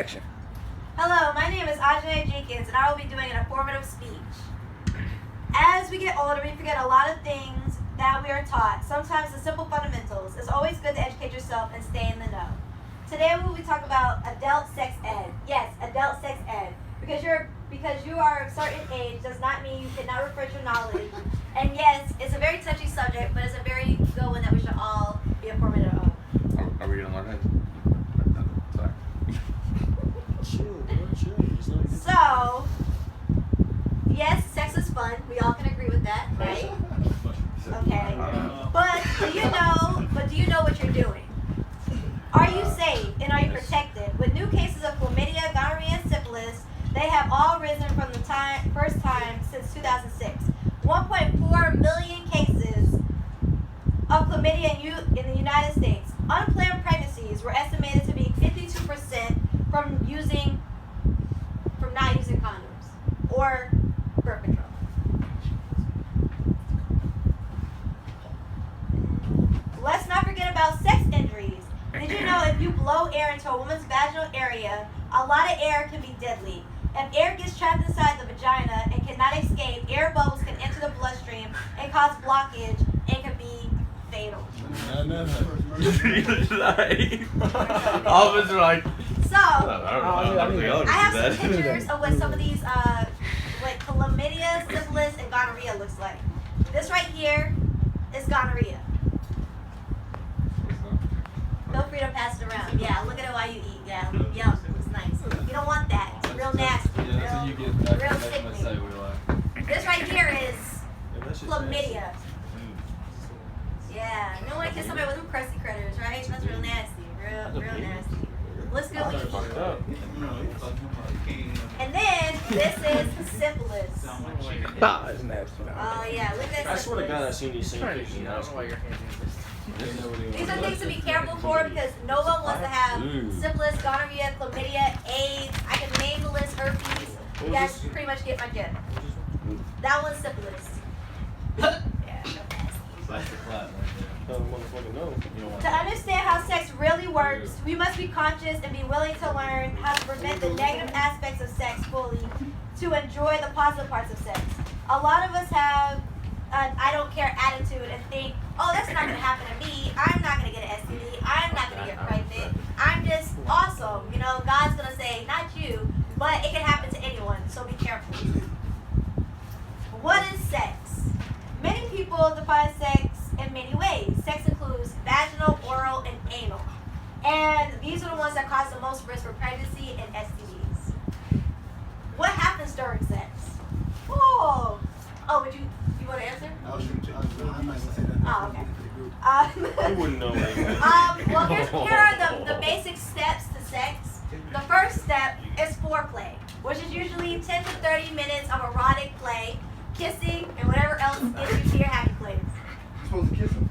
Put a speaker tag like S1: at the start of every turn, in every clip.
S1: action.
S2: Hello, my name is Ajay Jenkins, and I will be doing an informative speech. As we get older, we forget a lot of things that we are taught. Sometimes the simple fundamentals. It's always good to educate yourself and stay in the know. Today we will be talking about adult sex ed. Yes, adult sex ed. Because you are a certain age does not mean you cannot refresh your knowledge. And yes, it's a very touchy subject, but it's a very good one that we should all be informative of.
S3: Are we gonna learn it? Sorry.
S4: Chill.
S2: So, yes, sex is fun. We all can agree with that, right? Okay. But do you know what you're doing? Are you safe and are you protected? With new cases of chlamydia, gonorrhea, and syphilis, they have all risen from the first time since 2006. 1.4 million cases of chlamydia in the United States. Unplanned pregnancies were estimated to be 52% from not using condoms or birth control. Let's not forget about sex injuries. Did you know if you blow air into a woman's vaginal area, a lot of air can be deadly. If air gets trapped inside the vagina and cannot escape, air bubbles can enter the bloodstream and cause blockage and can be fatal.
S3: All of us are like,
S2: So,
S3: I
S2: I have some pictures of what some of these, what chlamydia, syphilis, and gonorrhea looks like. This right here is gonorrhea. Feel free to pass it around. Yeah, look at it while you eat. Yeah, yum, it's nice. You don't want that. It's real nasty. Real sickening. This right here is chlamydia. Yeah, you don't want to kiss somebody with them crusty critters, right? That's real nasty. Real nasty. Looks good when you eat. And then this is syphilis.
S1: It's nasty.
S2: Oh yeah, look at that.
S4: I swear to God, I've
S2: syphilis.
S4: seen these same pictures in high school.
S2: These are things to be careful for because no one wants to have syphilis, gonorrhea, chlamydia, AIDS. I can name the list, herpes. You guys pretty much get my drift. That one's syphilis. Yeah, so nasty. To understand how sex really works, we must be conscious and be willing to learn how to prevent the negative aspects of sex fully to enjoy the positive parts of sex. A lot of us have an I don't care attitude and think, oh, that's not going to happen to me. I'm not going to get an STD. I'm not going to get pregnant. I'm just awesome. You know, God's going to say, not you, but it can happen to anyone, so be careful. What is sex? Many people define sex in many ways. Sex includes vaginal, oral, and anal. And these are the ones that cause the most risk for pregnancy and STDs. What happens during sex? Oh, you want to answer?
S5: I'm not going to say that.
S2: Oh, okay.
S4: You wouldn't know anything.
S2: Well, here are the basic steps to sex. The first step is foreplay, which is usually 10 to 30 minutes of erotic play, kissing, and whatever else gets you to your happy place.
S5: You're supposed to kiss him.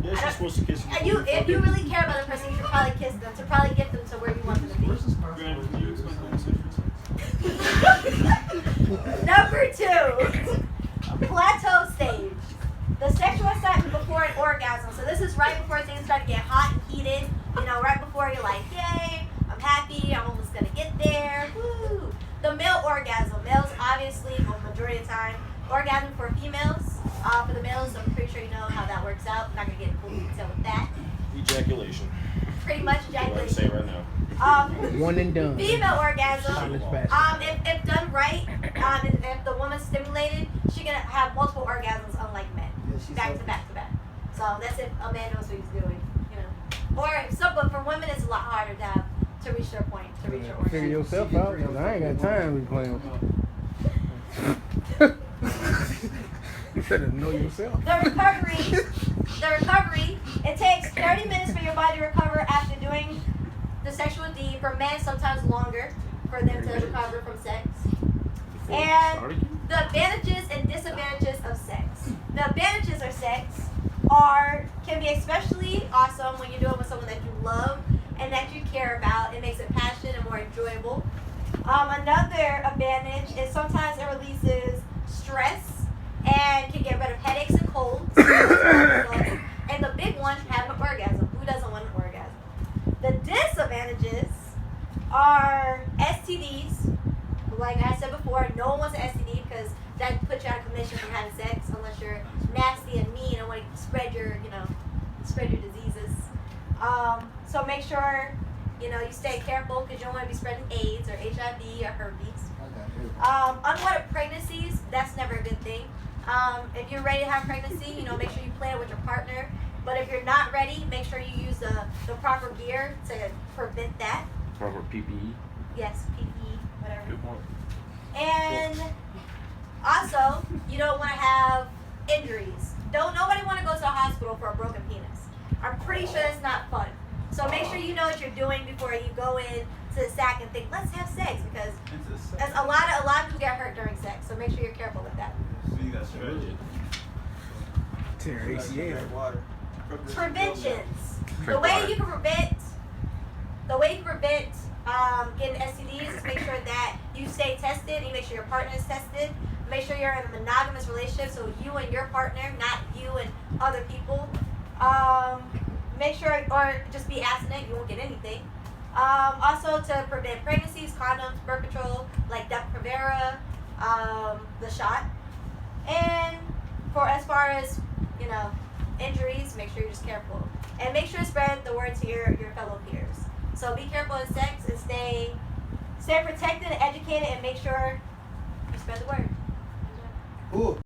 S4: Yeah, she's supposed to kiss
S2: If you really care about a person, you should probably kiss them to probably get them to where you want them to be. Number 2, plateau stage. The sexual excitement before an orgasm. So this is right before things start to get hot and heated. You know, right before you're like, yay, I'm happy, I'm almost going to get there. Woo! The male orgasm. Males, obviously, well, majority of the time, orgasm for females. For the males, I'm pretty sure you know how that works out. I'm not going to get into full detail with that.
S4: ejaculation.
S2: Pretty much
S4: That's what I say
S2: ejaculation.
S4: right now.
S1: One and done.
S2: Female orgasm,
S1: Shameless bastard.
S2: if done right, and if the woman's stimulated, she can have multiple orgasms unlike men. Back to back to back. So that's if a man knows what he's doing, you know. But for women it's a lot harder to reach their point, to reach your
S1: Figure
S2: orgasm.
S1: yourself out, 'cause I ain't got time to be playing. You better know yourself.
S2: The recovery, it takes 30 minutes for your body to recover after doing the sexual deed. For men, sometimes longer for them to recover from sex. And the advantages and disadvantages of sex. The advantages of sex can be especially awesome when you're doing it with someone that you love and that you care about. It makes it passionate and more enjoyable. Another advantage is sometimes it releases stress and can get rid of headaches and colds. And the big one, having an orgasm. Who doesn't want an orgasm? The disadvantages are STDs. Like I said before, no one wants an STD because that puts you out of commission from having sex unless you're nasty and mean and want to spread your, spread your diseases. So make sure, you stay careful because you don't want to be spreading AIDS or HIV or herpes. Unwanted pregnancies, that's never a good thing. If you're ready to have pregnancy, make sure you plan it with your partner. But if you're not ready, make sure you use the proper gear to prevent that.
S3: Proper PPE.
S2: Yes, PPE, whatever.
S3: Good point.
S2: And also, you don't want to have injuries. Nobody want to go to the hospital for a broken penis. I'm pretty sure it's not fun. So make sure you know what you're doing before you go in to the sack and think, let's have sex, because a lot of people get hurt during sex. So make sure you're careful with that.
S5: So you got stretch it.
S1: Tear ACL.
S5: Water.
S2: Preventions. The
S3: Drink
S2: way
S3: water.
S2: you can prevent getting STDs is make sure that you stay tested and you make sure your partner is tested. Make sure you're in a monogamous relationship, so you and your partner, not you and other people. Make sure, or just be abstinent, you won't get anything. Also to prevent pregnancies, condoms, birth control, like Depo-Provera, the shot. And as far as, injuries, make sure you're just careful. And make sure to spread the word to your fellow peers. So be careful in sex and stay protected and educated, and make sure you spread the word.
S5: Ooh.